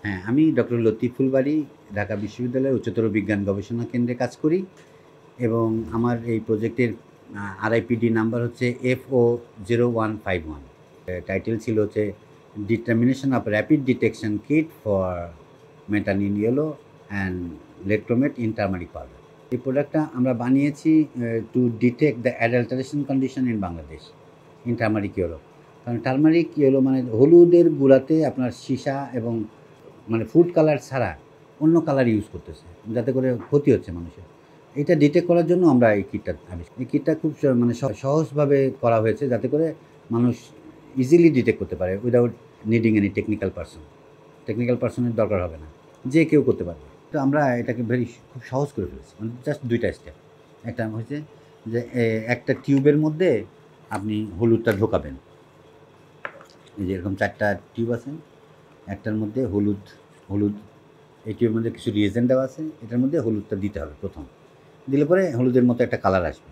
হ্যাঁ, আমি ডক্টর লতিফ ফুলবাড়ী ঢাকা বিশ্ববিদ্যালয়ের উচ্চতর বিজ্ঞান গবেষণা কেন্দ্রে কাজ করি এবং আমার এই প্রজেক্টের RIPD নাম্বার হচ্ছে FO0151। টাইটেল ছিল হচ্ছে determination of rapid detection kit for metanil yellow and lead chromate in turmeric powder. এই প্রোডাক্টটা আমরা বানিয়েছি to detect the adulteration condition in Bangladesh in turmeric yellow. কারণ টার্মারিক ইয়েলো মানে হলুদের গুঁড়াতে আপনার সীসা এবং মানে ফুড কালার ছাড়া অন্য কালার ইউজ করতেছে, যাতে করে ক্ষতি হচ্ছে মানুষের। এটা ডিটেক্ট করার জন্য আমরা এই কিটটা এই কিটটা খুব মানে সহজভাবে করা হয়েছে, যাতে করে মানুষ ইজিলি ডিটেক্ট করতে পারে উইদাউট নিডিং এনি টেকনিক্যাল পার্সনের দরকার হবে না, যে কেউ করতে পারবে। তো আমরা এটাকে খুব সহজ করে ফেলেছি, মানে জাস্ট দুইটা স্টেপ। একটা হচ্ছে যে একটা টিউবের মধ্যে আপনি হলুদটা ঢোকাবেন, এই যে এরকম 4টা টিউব আছে, একটার মধ্যে হলুদ এই টিউবের মধ্যে কিছু রিয়েজেন্ট দেওয়া আছে, এটার মধ্যে হলুদটা দিতে হবে প্রথম, দিলে পরে হলুদের মতো একটা কালার আসবে।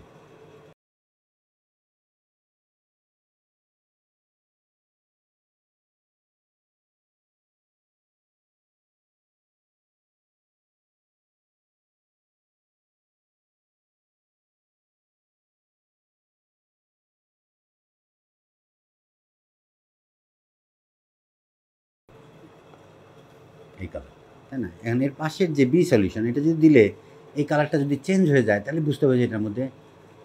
এই কালার, তাই না? এখন এর পাশের যে বি সলিউশন, এটা যদি দিলে এই কালারটা যদি চেঞ্জ হয়ে যায়, তাহলে বুঝতে হবে যে এটার মধ্যে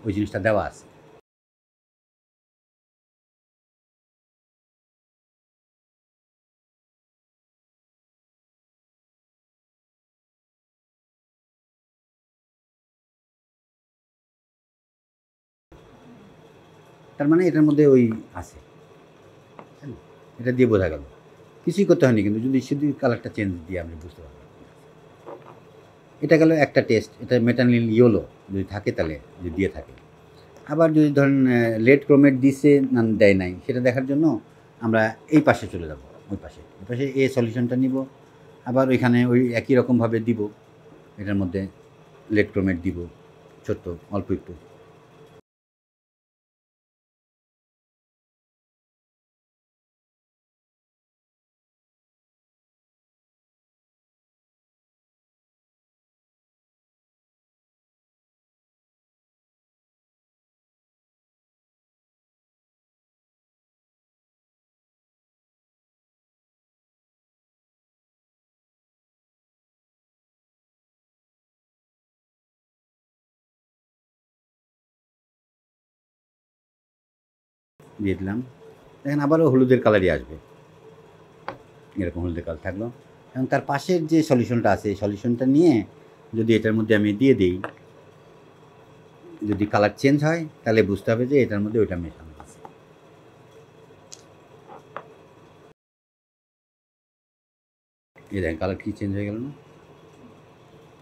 ওই জিনিসটা দেওয়া আছে। তার মানে এটার মধ্যে ওই আছে, এটা দিয়ে বোঝা গেল। কিছুই করতে হয়নি কিন্তু, যদি শুধু কালারটা চেঞ্জ দিয়ে আপনি বুঝতে পারবেন। এটা গেল একটা টেস্ট, এটা মেটানিল ইয়েলো যদি থাকে তাহলে, যদি দিয়ে থাকে। আবার যদি ধরেন লেট ক্রোমেট দিছে না দেয় নাই, সেটা দেখার জন্য আমরা এই পাশে চলে যাব, ওই পাশে এ সলিউশনটা নিব, আবার ওইখানে ওই একই রকমভাবে দিব, এটার মধ্যে লেট ক্রোমেট দিব ছোট্ট অল্প একটু। দিয়ে দিলাম, দেখেন আবারও হলুদের কালারই আসবে, এরকম হলুদের কালার থাকলো। এবং তার পাশের যে সলিউশনটা আছে, এই সলিউশনটা নিয়ে যদি এটার মধ্যে আমি দিয়ে দিই, যদি কালার চেঞ্জ হয় তাহলে বুঝতে হবে যে এটার মধ্যে ওইটা মেশানো আছে। এই দেখেন কালার কি চেঞ্জ হয়ে গেল না?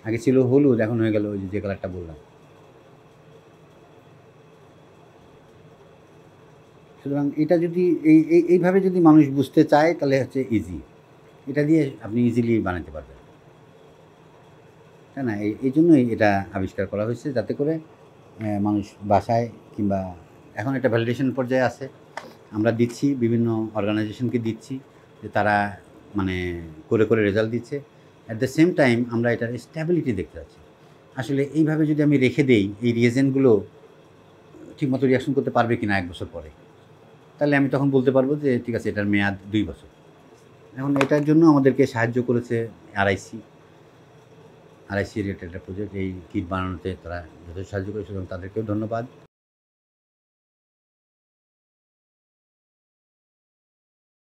আগে ছিল হলুদ, এখন হয়ে গেল ওই যে কালারটা বললাম। সুতরাং এটা যদি এইভাবে যদি মানুষ বুঝতে চায়, তাহলে হচ্ছে ইজি, এটা দিয়ে আপনি ইজিলি বানাতে পারবেন, তাই না? এই জন্যই এটা আবিষ্কার করা হয়েছে, যাতে করে মানুষ বাসায় কিংবা এখন এটা ভ্যালিডেশন পর্যায়ে আছে, আমরা দিচ্ছি, বিভিন্ন অর্গানাইজেশনকে দিচ্ছি, যে তারা মানে করে রেজাল্ট দিচ্ছে। অ্যাট দ্য সেম টাইম আমরা এটার স্ট্যাবিলিটি দেখতে পাচ্ছি। আসলে এইভাবে যদি আমি রেখে দেই, এই রিয়েজেন্টগুলো ঠিকমতো রিয়াকশন করতে পারবে কি না 1 বছর পরে, তাহলে আমি তখন বলতে পারবো যে ঠিক আছে, এটার মেয়াদ 2 বছর। এখন এটার জন্য আমাদেরকে সাহায্য করেছে RIC রিলেটেড একটা প্রজেক্ট, এই কিট বানানোতে তারা যথেষ্ট সাহায্য করেছে এবং তাদেরকেও ধন্যবাদ।